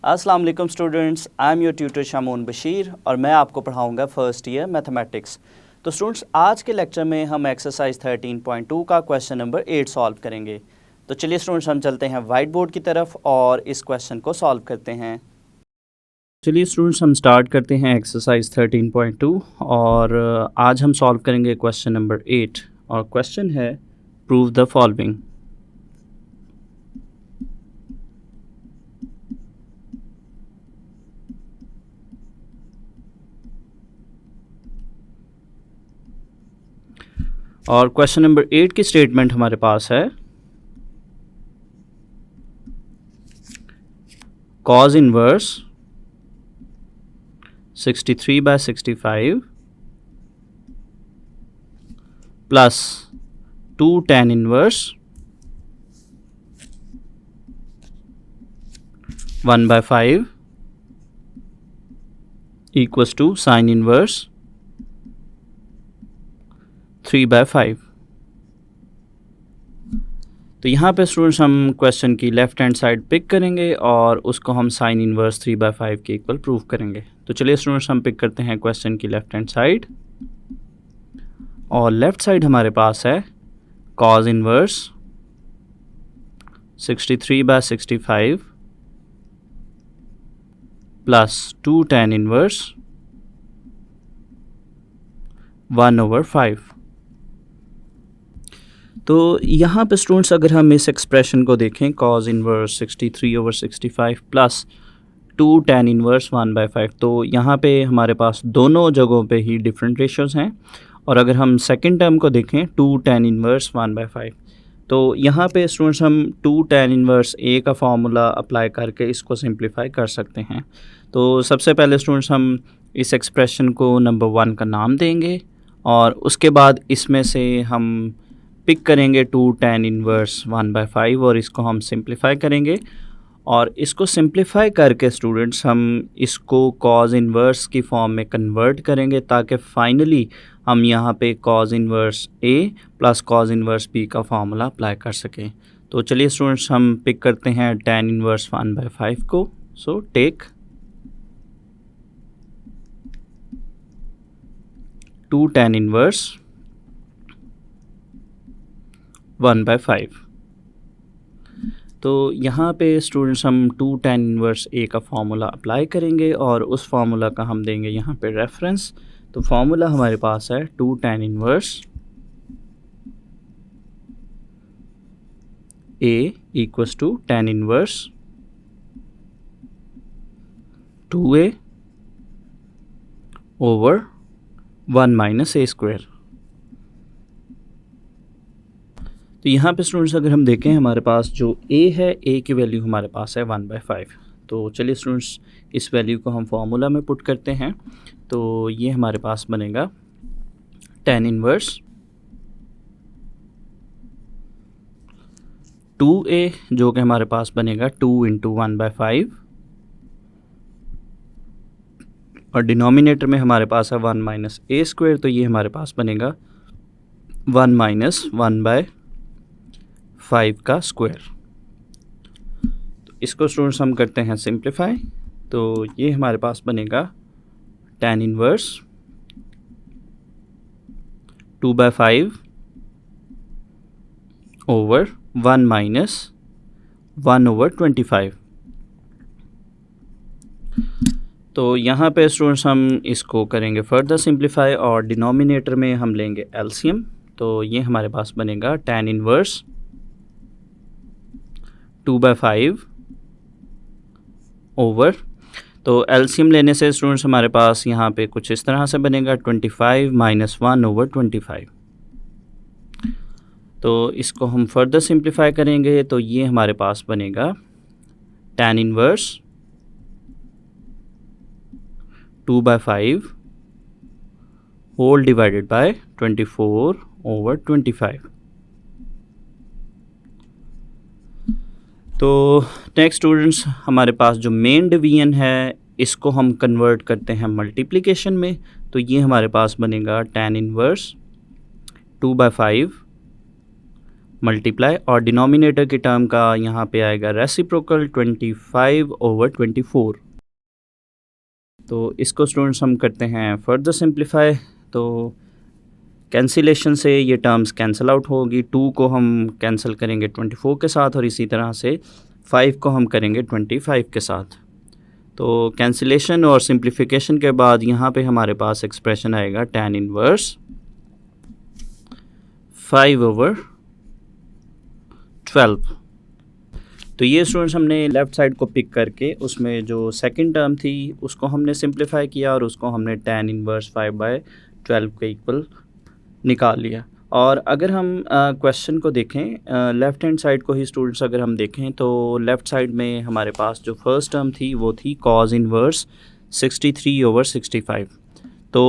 अस्सलाम वालेकुम students, I am your tutor Shamoon Bashir और मैं आपको पढ़ाऊंगा फर्स्ट ईयर मैथमेटिक्स। तो स्टूडेंट्स, आज के लेक्चर में हम एक्सरसाइज 13.2 का क्वेश्चन नंबर 8 सॉल्व करेंगे। तो चलिए स्टूडेंट्स, हम चलते हैं वाइट बोर्ड की तरफ और इस क्वेश्चन को सॉल्व करते हैं। चलिए स्टूडेंट्स, हम स्टार्ट करते हैं एक्सरसाइज 13.2 और आज हम सॉल्व करेंगे क्वेश्चन नंबर 8 और क्वेश्चन है प्रूव द फॉलोइंग। और क्वेश्चन नंबर 8 की स्टेटमेंट हमारे पास है cos inverse 63/65 plus 2 tan inverse 1/5 equals to sin inverse 3/5। तो यहाँ पे स्टूडेंट्स हम क्वेश्चन की लेफ़्ट हैंड साइड पिक करेंगे और उसको हम साइन इनवर्स 3/5 के इक्वल प्रूव करेंगे। तो चलिए स्टूडेंट्स, हम पिक करते हैं क्वेश्चन की लेफ़्ट हैंड साइड और लेफ़्ट साइड हमारे पास है cos inverse 63/65 plus 2 tan inverse 1/5। तो यहाँ पे स्टूडेंट्स अगर हम इस एक्सप्रेशन को देखें cos inverse 63/65 plus 2 tan inverse 1/5, तो यहाँ पे हमारे पास दोनों जगहों पे ही डिफरेंट रेशियोज़ हैं। और अगर हम सेकंड टर्म को देखें 2 tan इनवर्स 1/5, तो यहाँ पे स्टूडेंट्स हम 2 tan इनवर्स ए का फार्मूला अप्लाई करके इसको सिंप्लीफाई कर सकते हैं। तो सबसे पहले स्टूडेंट्स हम इस एक्सप्रेशन को नंबर 1 का नाम देंगे और उसके बाद इसमें से हम पिक करेंगे 2 tan इनवर्स 1/5 और इसको हम सिंप्लीफाई करेंगे। और इसको सिंप्लीफाई करके स्टूडेंट्स हम इसको cos इनवर्स की फॉर्म में कन्वर्ट करेंगे ताकि फाइनली हम यहाँ पे cos inverse A plus cos inverse B का फार्मूला अप्लाई कर सकें। तो चलिए स्टूडेंट्स, हम पिक करते हैं tan इनवर्स 1/5 को। So take 2 tan inverse 1/5। तो यहाँ पे स्टूडेंट्स हम 2 tan इनवर्स A का फार्मूला अप्लाई करेंगे और उस फार्मूला का हम देंगे यहाँ पे रेफरेंस। तो फार्मूला हमारे पास है 2 tan inverse A equals to tan inverse 2A over 1 minus A square. तो यहाँ पे स्टूडेंट्स अगर हम देखें हमारे पास जो a है, a की वैल्यू हमारे पास है 1/5। तो चलिए स्टूडेंट्स, इस वैल्यू को हम फार्मूला में पुट करते हैं। तो ये हमारे पास बनेगा tan इनवर्स 2a जो कि हमारे पास बनेगा 2 × 1/5 और डिनोमिनेटर में हमारे पास है 1 माइनस A स्क्वायर, तो ये हमारे पास बनेगा 1 माइनस 1/5 का स्क्वायर। तो इसको स्टूडेंट्स हम करते हैं सिंप्लीफाई। तो ये हमारे पास बनेगा tan इनवर्स 2/5 ओवर 1 माइनस 1/25। तो यहाँ पे स्टूडेंट्स हम इसको करेंगे फर्दर सिंप्लीफाई और डिनोमिनेटर में हम लेंगे एलसीएम। तो ये हमारे पास बनेगा tan इनवर्स 2/5 ओवर, तो एलसीएम लेने से स्टूडेंट्स हमारे पास यहाँ पे कुछ इस तरह से बनेगा 25 माइनस 1/25। तो इसको हम फर्दर सिंप्लीफाई करेंगे तो ये हमारे पास बनेगा tan inverse 2/5 whole divided by 24/25। तो नेक्स्ट स्टूडेंट्स, हमारे पास जो मेन डिवीजन है इसको हम कन्वर्ट करते हैं मल्टीप्लिकेशन में। तो ये हमारे पास बनेगा tan इनवर्स 2/5 मल्टीप्लाई, और डिनोमिनेटर की टर्म का यहाँ पे आएगा रेसिप्रोकल 25/24। तो इसको स्टूडेंट्स हम करते हैं फर्दर सिंप्लीफाई। तो कैंसिलेशन से ये टर्म्स कैंसिल आउट होगी। 2 को हम कैंसिल करेंगे 24 के साथ, और इसी तरह से 5 को हम करेंगे 25 के साथ। तो कैंसिलेशन और सिंप्लीफिकेशन के बाद यहाँ पे हमारे पास एक्सप्रेशन आएगा tan इनवर्स 5/12। तो ये स्टूडेंट्स हमने लेफ़्ट साइड को पिक करके उसमें जो सेकंड टर्म थी उसको हमने सिंप्लीफाई किया, और उसको हमने tan इनवर्स 5/12 के इक्वल निकाल लिया। और अगर हम क्वेश्चन को देखें लेफ़्ट हैंड साइड को ही स्टूडेंट्स अगर हम देखें तो लेफ़्ट साइड में हमारे पास जो फर्स्ट टर्म थी वो थी cos इनवर्स 63/65। तो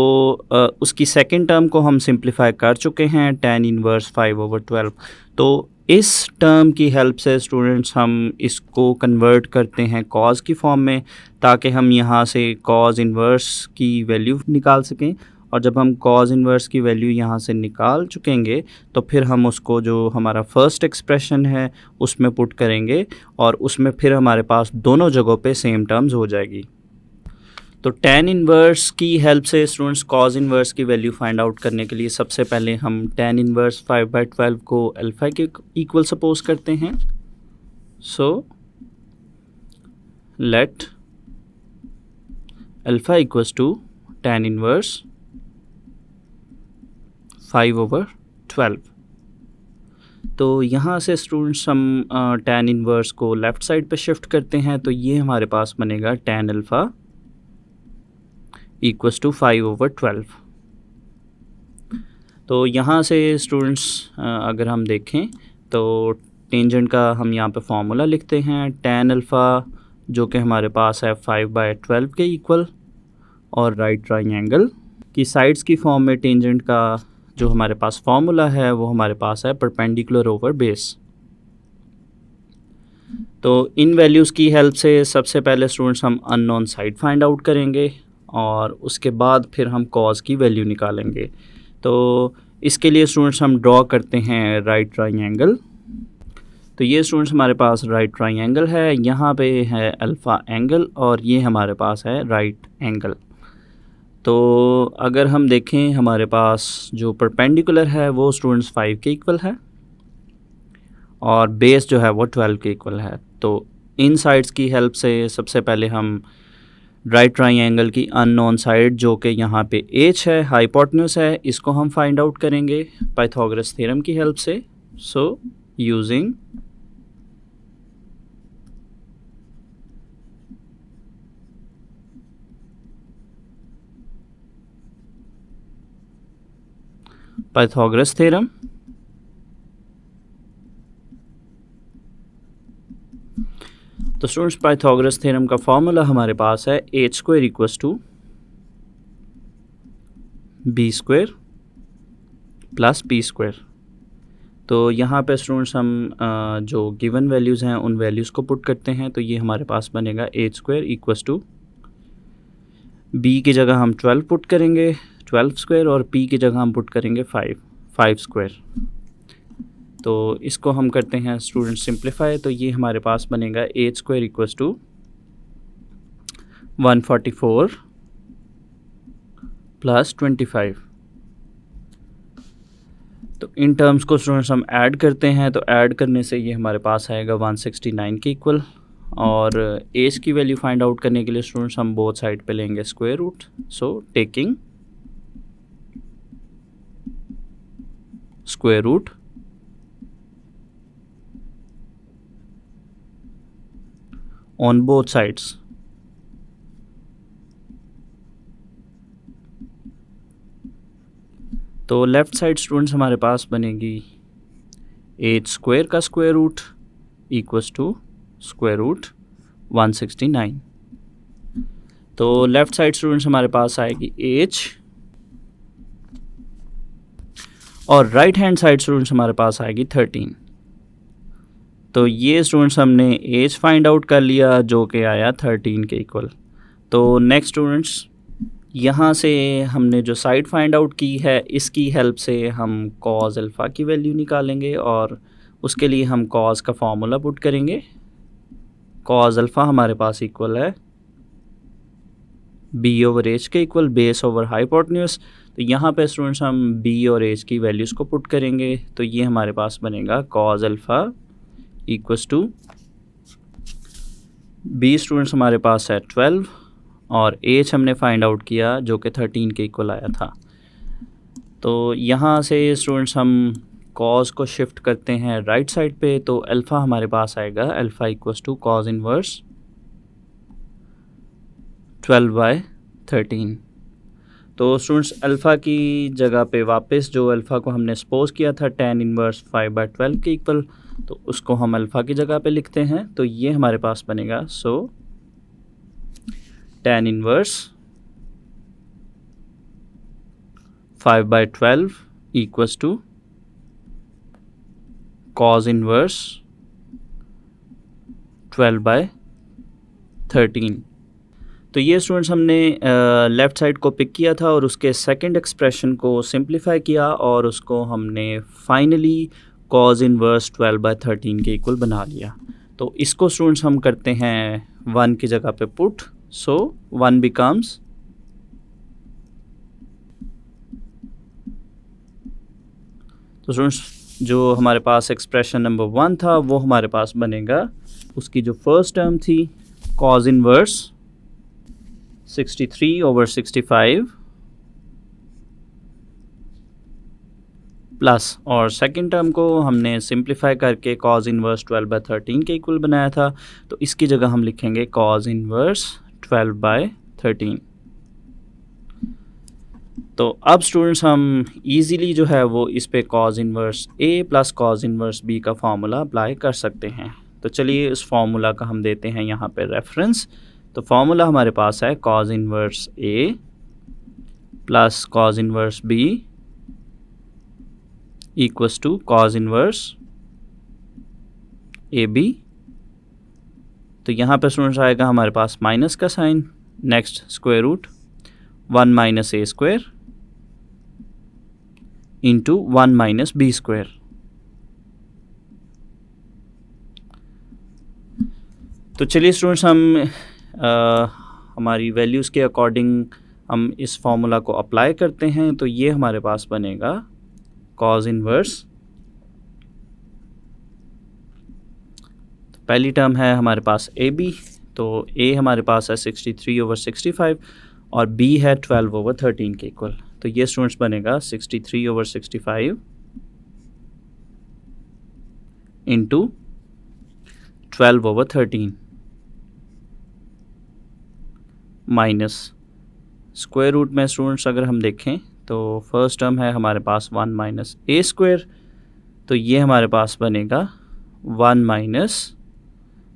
उसकी सेकंड टर्म को हम सिंप्लीफाई कर चुके हैं tan इनवर्स 5/12। तो इस टर्म की हेल्प से स्टूडेंट्स हम इसको कन्वर्ट करते हैं cos की फॉर्म में, ताकि हम यहाँ से cos इनवर्स की वैल्यू निकाल सकें। और जब हम cos इनवर्स की वैल्यू यहाँ से निकाल चुकेंगे तो फिर हम उसको जो हमारा फर्स्ट एक्सप्रेशन है उसमें पुट करेंगे, और उसमें फिर हमारे पास दोनों जगहों पे सेम टर्म्स हो जाएगी। तो tan इनवर्स की हेल्प से स्टूडेंट्स cos इनवर्स की वैल्यू फाइंड आउट करने के लिए सबसे पहले हम tan इनवर्स 5/12 को अल्फ़ा के इक्वल सपोज करते हैं। So let alpha equals to tan inverse 5/12। तो यहाँ से स्टूडेंट्स हम tan इनवर्स को लेफ़्ट साइड पे शिफ्ट करते हैं, तो ये हमारे पास बनेगा tan अल्फ़ा इक्वल्स टू 5/12। तो यहाँ से स्टूडेंट्स अगर हम देखें तो टेंजेंट का हम यहाँ पे फॉर्मूला लिखते हैं tan अल्फ़ा जो कि हमारे पास है 5/12 के इक्वल, और राइट ट्रायंगल की साइड्स की फॉर्म में टेंजेंट का जो हमारे पास फॉर्मूला है वो हमारे पास है परपेंडिकुलर ओवर बेस। तो इन वैल्यूज़ की हेल्प से सबसे पहले स्टूडेंट्स हम अननोन साइड फाइंड आउट करेंगे, और उसके बाद फिर हम cos की वैल्यू निकालेंगे। तो इसके लिए स्टूडेंट्स हम ड्रॉ करते हैं राइट ट्रायंगल। तो ये स्टूडेंट्स हमारे पास राइट ट्रायंगल है, यहाँ पे है अल्फ़ा एंगल, और ये हमारे पास है राइट एंगल। तो अगर हम देखें हमारे पास जो परपेंडिकुलर है वो स्टूडेंट्स 5 के इक्वल है, और बेस जो है वो 12 के इक्वल है। तो इन साइड्स की हेल्प से सबसे पहले हम राइट ट्रायंगल की अननोन साइड जो कि यहाँ पे h है, हाइपोटेन्यूस है, इसको हम फाइंड आउट करेंगे पाइथागोरस थ्योरम की हेल्प से। सो यूजिंग पाइथागोरस थ्योरम, तो स्टूडेंट्स पाइथागोरस थ्योरम का फॉर्मूला हमारे पास है h² equals to b² plus p²। तो यहाँ पे स्टूडेंट्स हम जो गिवन वैल्यूज़ हैं उन वैल्यूज़ को पुट करते हैं, तो ये हमारे पास बनेगा h² इक्वल्स टू b की जगह हम 12 पुट करेंगे 12², और p की जगह हम पुट करेंगे 5² तो इसको हम करते हैं स्टूडेंट सिंप्लीफाई। तो ये हमारे पास बनेगा h² इक्वल्स टू 144 प्लस 25। तो इन टर्म्स को स्टूडेंट्स हम ऐड करते हैं, तो ऐड करने से ये हमारे पास आएगा 169 के इक्वल। और एज की वैल्यू फाइंड आउट करने के लिए स्टूडेंट्स हम बोथ साइड पे लेंगे square root. So taking square root on both sides. तो लेफ़्ट साइड स्टूडेंट्स हमारे पास बनेगी h² का square root equals to square root 169। तो लेफ़्ट साइड स्टूडेंट्स हमारे पास आएगी h, और राइट हैंड साइड स्टूडेंट्स हमारे पास आएगी 13। तो ये स्टूडेंट्स हमने एज फाइंड आउट कर लिया जो कि आया 13 के इक्वल। तो नेक्स्ट स्टूडेंट्स यहाँ से हमने जो साइड फाइंड आउट की है इसकी हेल्प से हम cos अल्फ़ा की वैल्यू निकालेंगे, और उसके लिए हम कॉज का फॉर्मूला पुट करेंगे। कॉज अल्फ़ा हमारे पास इक्वल है बी ओवर एच के इक्वल बेस ओवर हाइपोटेन्यूज। तो यहाँ पे स्टूडेंट्स हम बी और एच की वैल्यूज़ को पुट करेंगे, तो ये हमारे पास बनेगा cos alpha equals to B students हमारे पास है 12 और एच हमने फाइंड आउट किया जो कि 13 के इक्वल आया था। तो यहाँ से स्टूडेंट्स हम कॉज को शिफ्ट करते हैं राइट साइड पे, तो अल्फ़ा हमारे पास आएगा alpha equals to cos inverse 12/13। तो स्टूडेंट्स अल्फ़ा की जगह पे वापस जो अल्फ़ा को हमने सपोज किया था tan इनवर्स 5/12 के इक्वल, तो उसको हम अल्फ़ा की जगह पे लिखते हैं। तो ये हमारे पास बनेगा tan inverse 5/12 equals to cos inverse 12/13। तो ये स्टूडेंट्स हमने लेफ़्ट साइड को पिक किया था और उसके सेकंड एक्सप्रेशन को सिंप्लीफाई किया और उसको हमने फाइनली cos इनवर्स 12/13 के इक्वल बना लिया। तो इसको स्टूडेंट्स हम करते हैं 1 की जगह पे पुट, सो 1 बिकम्स तो स्टूडेंट्स जो हमारे पास एक्सप्रेशन नंबर 1 था वो हमारे पास बनेगा, उसकी जो फर्स्ट टर्म थी cos इनवर्स 63/65 प्लस, और सेकंड टर्म को हमने सिंप्लीफाई करके cos इनवर्स 12/13 के इक्वल बनाया था, तो इसकी जगह हम लिखेंगे cos इनवर्स 12/13। तो अब स्टूडेंट्स हम इजीली जो है वो इस पे cos inverse a plus cos inverse b का फार्मूला अप्लाई कर सकते हैं। तो चलिए इस फार्मूला का हम देते हैं यहाँ पे रेफरेंस। तो फार्मूला हमारे पास है cos inverse a plus cos inverse b equals to cos inverse ab। तो यहाँ पे स्टूडेंट्स आएगा हमारे पास माइनस का sign, next square root 1 minus a square into 1 minus B square. तो चलिए स्टूडेंट्स हम हमारी वैल्यूज़ के अकॉर्डिंग हम इस फॉर्मूला को अप्लाई करते हैं। तो ये हमारे पास बनेगा cos इनवर्स, तो पहली टर्म है हमारे पास AB, तो A हमारे पास है 63/65 और B है 12/13 के इक्वल। तो ये स्टूडेंट्स बनेगा 63/65 इंटू 12/13 माइनस स्क्वायर रूट में स्टूडेंट्स अगर हम देखें तो फर्स्ट टर्म है हमारे पास 1 माइनस a स्क्वायर, तो ये हमारे पास बनेगा 1 माइनस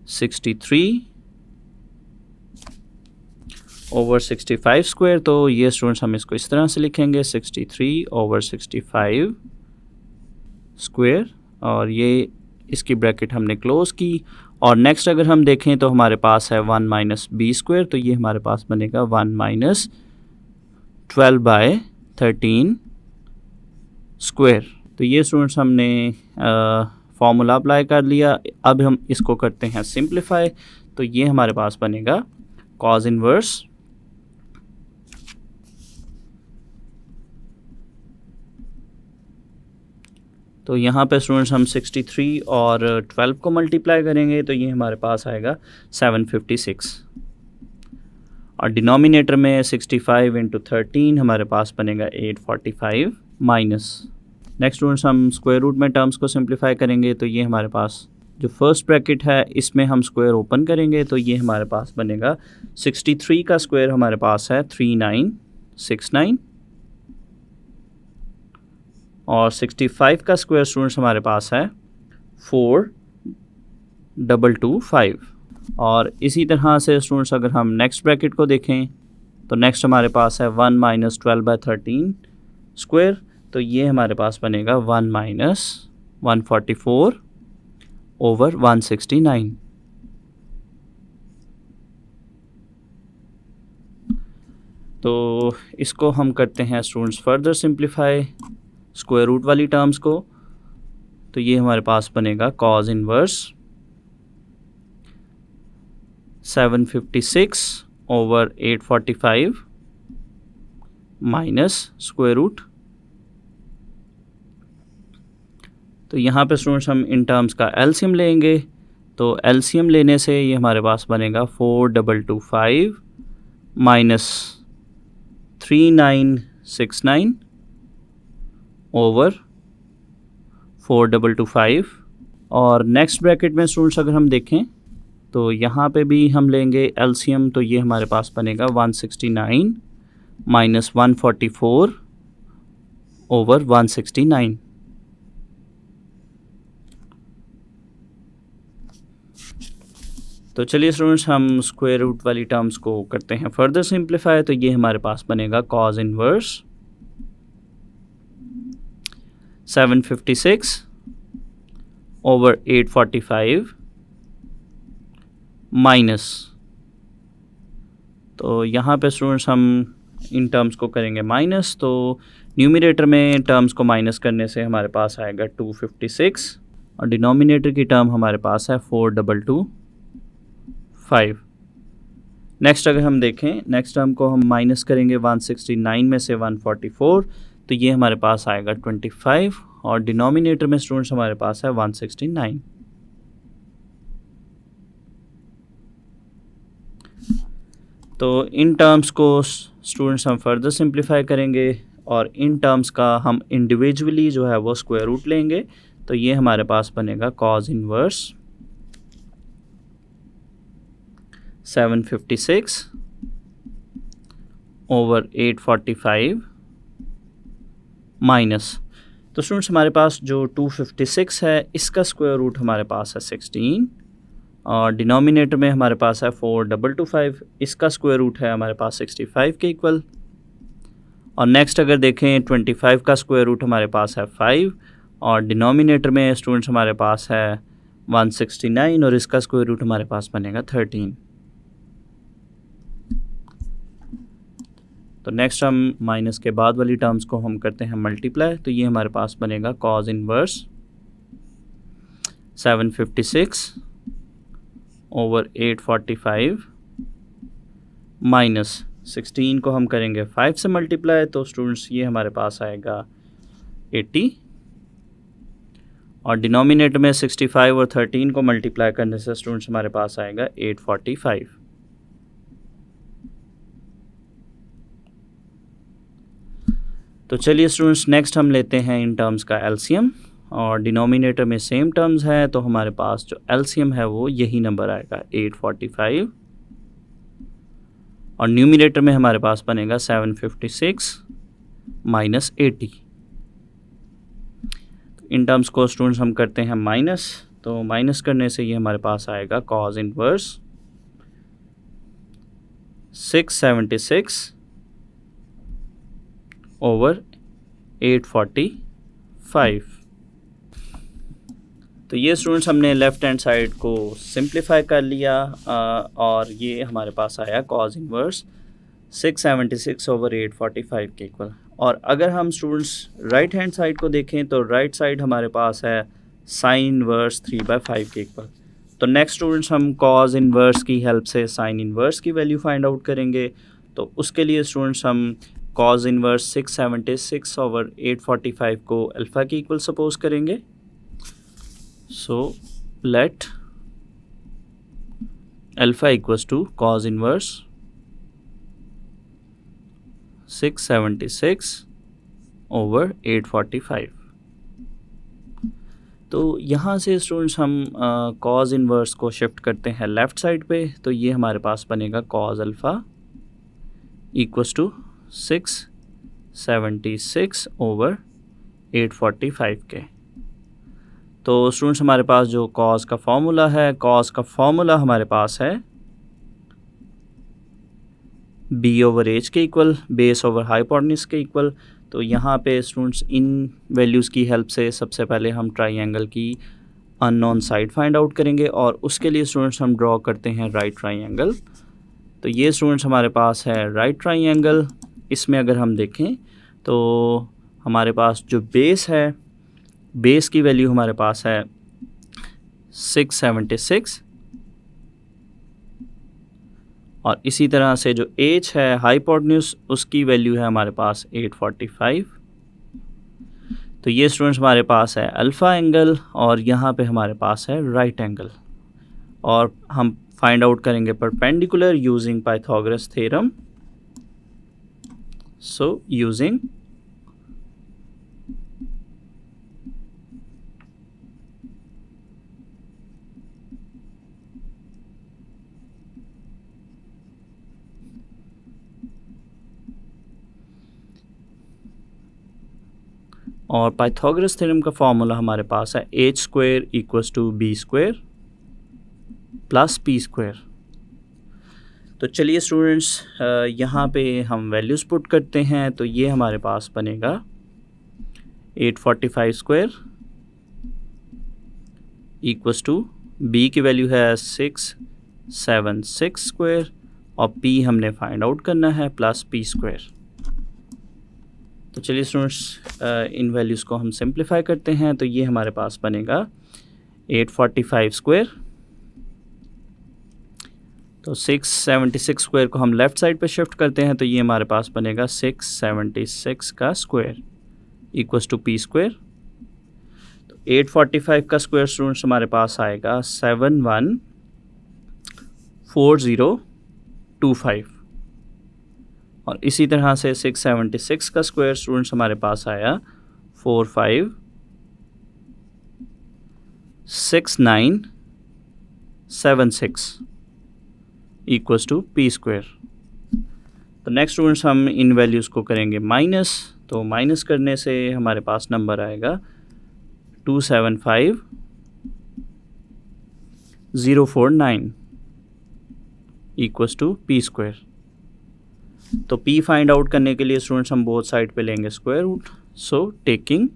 63/65 स्क्वायर। तो ये स्टूडेंट्स हम इसको इस तरह से लिखेंगे 63/65 स्क्वायर, और ये इसकी ब्रैकेट हमने क्लोज की। और नेक्स्ट अगर हम देखें तो हमारे पास है 1 माइनस बी स्क्वायर, तो ये हमारे पास बनेगा 1 माइनस 12/13 स्क्वायर। तो ये स्टूडेंट्स हमने फॉर्मूला अप्लाई कर लिया। अब हम इसको करते हैं सिंप्लीफाई, तो ये हमारे पास बनेगा cos इनवर्स तो यहाँ पे स्टूडेंट्स हम 63 और 12 को मल्टीप्लाई करेंगे तो ये हमारे पास आएगा 756, और डिनोमिनेटर में 65 इंटू 13 हमारे पास बनेगा 845 माइनस। नेक्स्ट स्टूडेंट्स हम स्क्वायर रूट में टर्म्स को सिंप्लीफाई करेंगे, तो ये हमारे पास जो फर्स्ट ब्रैकेट है इसमें हम स्क्वायर ओपन करेंगे, तो ये हमारे पास बनेगा 63 का स्क्वायर हमारे पास है 3969 और 65 का स्क्वायर स्टूडेंट्स हमारे पास है 4225। और इसी तरह से स्टूडेंट्स अगर हम नेक्स्ट ब्रैकेट को देखें तो नेक्स्ट हमारे पास है 1 माइनस 12/13 स्क्वायर, तो ये हमारे पास बनेगा 1 माइनस 144 ओवर 169। तो इसको हम करते हैं students further simplify square root वाली टर्म्स को, तो ये हमारे पास बनेगा cos inverse 756 over 845 minus square root. तो यहाँ पे स्टूडेंट्स हम इन टर्म्स का एलसीएम लेंगे, तो एलसीएम लेने से ये हमारे पास बनेगा 4225 माइनस 3969 ओवर 4225। और नेक्स्ट ब्रैकेट में स्टूडेंट्स अगर हम देखें तो यहाँ पे भी हम लेंगे एलसीएम, तो ये हमारे पास बनेगा 169 माइनस 144 ओवर 169। तो चलिए स्टूडेंट्स हम स्क्वायर रूट वाली टर्म्स को करते हैं फर्दर सिंप्लीफाई। तो ये हमारे पास बनेगा कॉज इनवर्स 756 ओवर 845 माइनस, तो यहाँ पे स्टूडेंट्स हम इन टर्म्स को करेंगे माइनस, तो न्यूमरेटर में टर्म्स को माइनस करने से हमारे पास आएगा 256 और डिनोमिनेटर की टर्म हमारे पास है 4225। नेक्स्ट अगर हम देखें नेक्स्ट टर्म को हम माइनस करेंगे 169 में से 144, तो ये हमारे पास आएगा 25 और डिनोमिनेटर में स्टूडेंट्स हमारे पास है 169। तो इन टर्म्स को स्टूडेंट्स हम फर्दर सिंप्लीफाई करेंगे और इन टर्म्स का हम इंडिविजुअली जो है वो स्क्वायर रूट लेंगे। तो ये हमारे पास बनेगा कॉज इनवर्स 756 ओवर 845 माइनस, तो स्टूडेंट्स हमारे पास जो 256 है इसका स्क्वायर रूट हमारे पास है 16 और डिनोमिनेटर में हमारे पास है 4225, इसका स्क्वायर रूट है हमारे पास 65 के इक्वल। और नेक्स्ट अगर देखें 25 का स्क्वायर रूट हमारे पास है 5 और डिनोमिनेटर में स्टूडेंट्स हमारे पास है 169 और इसका स्क्वायर रूट हमारे पास बनेगा 13। तो नेक्स्ट हम माइनस के बाद वाली टर्म्स को हम करते हैं मल्टीप्लाई, तो ये हमारे पास बनेगा कॉज इनवर्स 756 ओवर 845 माइनस 16 को हम करेंगे 5 से मल्टीप्लाई, तो स्टूडेंट्स ये हमारे पास आएगा 80 और डिनोमिनेटर में 65 और 13 को मल्टीप्लाई करने से स्टूडेंट्स हमारे पास आएगा 845। तो चलिए स्टूडेंट्स नेक्स्ट हम लेते हैं इन टर्म्स का एलसीएम और डिनोमिनेटर में सेम टर्म्स है, तो हमारे पास जो एलसीएम है वो यही नंबर आएगा 845 और न्यूमरेटर में हमारे पास बनेगा 756 माइनस 80। इन टर्म्स को स्टूडेंट्स हम करते हैं माइनस, तो माइनस करने से ये हमारे पास आएगा कॉज इनवर्स 676 ओवर 845। तो ये स्टूडेंट्स हमने लेफ़्ट हैंड साइड को सिंप्लीफाई कर लिया और ये हमारे पास आया कॉज इनवर्स 676 ओवर 845 के इक्वल। और अगर हम स्टूडेंट्स राइट हैंड साइड को देखें तो राइट साइड हमारे पास है साइन इनवर्स 3/5 के इक्वल। तो नेक्स्ट स्टूडेंट्स हम कॉज इनवर्स की हेल्प से साइन इनवर्स की वैल्यू फाइंड आउट करेंगे। तो उसके लिए स्टूडेंट्स हम कॉज इनवर्स 676 ओवर 845 को अल्फ़ा की इक्वल सपोज करेंगे। So let alpha equals to cos inverse 676 over 845। तो यहाँ से स्टूडेंट्स हम कॉज इनवर्स को शिफ्ट करते हैं लेफ़्ट साइड पे, तो ये हमारे पास बनेगा cos alpha equals to 676 over 845 के। तो स्टूडेंट्स हमारे पास जो कॉज का फॉर्मूला है, कॉज का फॉर्मूला हमारे पास है बी ओवर एच के इक्वल, बेस ओवर हाइपोटेन्यूज के इक्वल। तो यहाँ पे स्टूडेंट्स इन वैल्यूज़ की हेल्प से सबसे पहले हम ट्राइंगल की अननोन साइड फाइंड आउट करेंगे और उसके लिए स्टूडेंट्स हम ड्रॉ करते हैं राइट ट्राइंगल। तो ये स्टूडेंट्स हमारे पास है राइट ट्राइंगल। इसमें अगर हम देखें तो हमारे पास जो बेस है बेस की वैल्यू हमारे पास है 676 और इसी तरह से जो एच है हाइपोटेन्यूज उसकी वैल्यू है हमारे पास 845। तो ये स्टूडेंट्स हमारे पास है अल्फ़ा एंगल और यहाँ पे हमारे पास है राइट एंगल और हम फाइंड आउट करेंगे perpendicular using Pythagoras theorem. So using और पाइथागोरस थ्योरम का फॉर्मूला हमारे पास है H square equals to B square plus P square. तो चलिए स्टूडेंट्स यहाँ पे हम वैल्यूज़ पुट करते हैं। तो ये हमारे पास बनेगा 845 स्क्वायर इक्वल्स टू बी की वैल्यू है 676 स्क्वायर और पी हमने फाइंड आउट करना है प्लस पी स्क्वायर। तो चलिए स्टूडेंट्स इन वैल्यूज़ को हम सिंप्लीफाई करते हैं। तो ये हमारे पास बनेगा 845 स्क्वायर, तो 676 स्क्वायर को हम लेफ़्ट साइड पे शिफ्ट करते हैं तो ये हमारे पास बनेगा 676 का square equals to P square. तो 845 का स्क्वायर स्टूडेंट्स हमारे पास आएगा 714025 और इसी तरह से 676 का स्क्वायर स्टूडेंट्स हमारे पास आया 456976 इक्वल्स टू पी स्क्वायर। तो नेक्स्ट स्टूडेंट्स हम इन वैल्यूज़ को करेंगे माइनस। तो माइनस करने से हमारे पास नंबर आएगा 275049 इक्वल्स टू पी स्क्वायर। तो p फाइंड आउट करने के लिए स्टूडेंट्स हम बोथ साइड पे लेंगे square root. So taking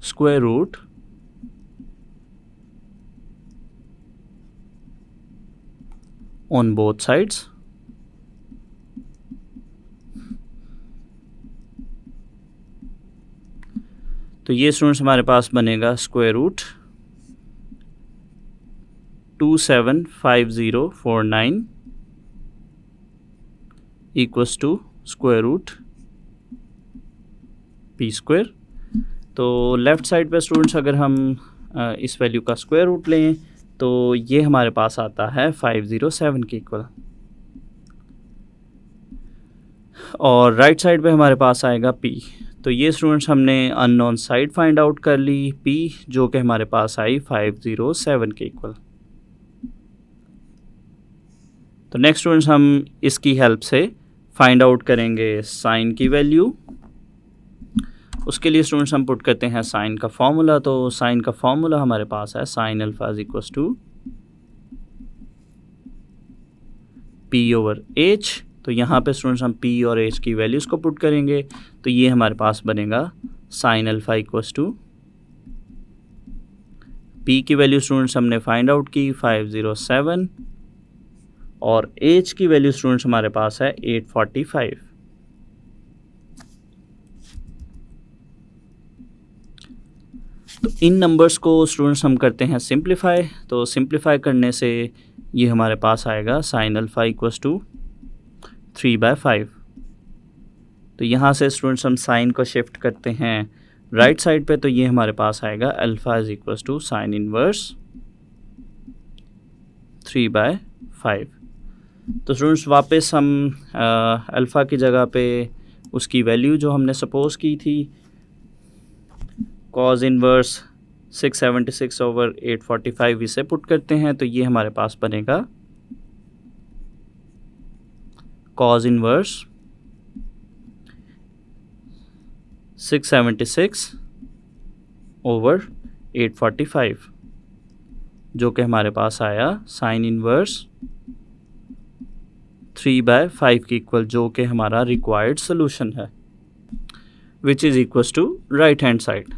square root on both sides तो ये स्टूडेंट्स हमारे पास बनेगा square root 275049 equals to square root P square. तो लेफ़्ट साइड पे स्टूडेंट्स अगर हम इस वैल्यू का स्क्वायर रूट लें तो ये हमारे पास आता है 507 के इक्वल और राइट साइड पे हमारे पास आएगा p। तो ये स्टूडेंट्स हमने अननोन साइड फाइंड आउट कर ली p जो कि हमारे पास आई 507 के इक्वल। तो नेक्स्ट स्टूडेंट्स हम इसकी हेल्प से फाइंड आउट करेंगे साइन की वैल्यू। उसके लिए स्टूडेंट्स हम पुट करते हैं साइन का फॉर्मूला। तो साइन का फॉर्मूला हमारे पास है sine alpha is equals to P over H. तो यहाँ पे स्टूडेंट्स हम पी और एच की वैल्यूज़ को पुट करेंगे तो ये हमारे पास बनेगा sine alpha equals to P की वैल्यू स्टूडेंट्स हमने फाइंड आउट की 507 और एच की वैल्यू स्टूडेंट्स हमारे पास है 845। तो इन नंबर्स को स्टूडेंट्स हम करते हैं सिंप्लीफाई। तो सिंप्लीफाई करने से ये हमारे पास आएगा साइन अल्फ़ा इक्वल्स टू 3/5। तो यहाँ से स्टूडेंट्स हम साइन को शिफ्ट करते हैं राइट साइड पे तो ये हमारे पास आएगा alpha is equals to sine inverse 3/5। तो स्टूडेंट्स वापस हम अल्फ़ा की जगह पे उसकी वैल्यू जो हमने सपोज की थी कॉज इनवर्स 676 ओवर 845 इसे पुट करते हैं तो ये हमारे पास बनेगा कॉज इनवर्स 676 ओवर 845 जो कि हमारे पास आया साइन इनवर्स 3/5 के इक्वल जो कि हमारा रिक्वायर्ड सोल्यूशन है which is equals to right hand side.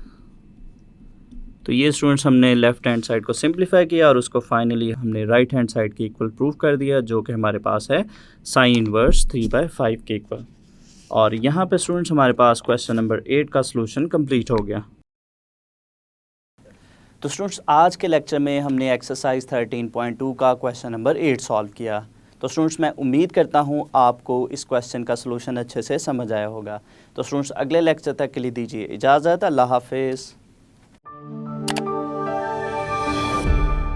तो ये स्टूडेंट्स हमने लेफ़्ट हैंड साइड को सिंप्लीफाई किया और उसको फाइनली हमने राइट हैंड साइड के इक्वल प्रूव कर दिया जो कि हमारे पास है साइन इनवर्स 3/5 के इक्वल। और यहाँ पे स्टूडेंट्स हमारे पास क्वेश्चन नंबर 8 का सलूशन कंप्लीट हो गया। तो स्टूडेंट्स आज के लेक्चर में हमने एक्सरसाइज 13.2 का क्वेश्चन नंबर 8 सॉल्व किया। तो स्टूडेंट्स मैं उम्मीद करता हूँ आपको इस क्वेश्चन का सलूशन अच्छे से समझ आया होगा। तो स्टूडेंट्स अगले लेक्चर तक के लिए दीजिए इजाज़त। अल्लाह हाफिज़।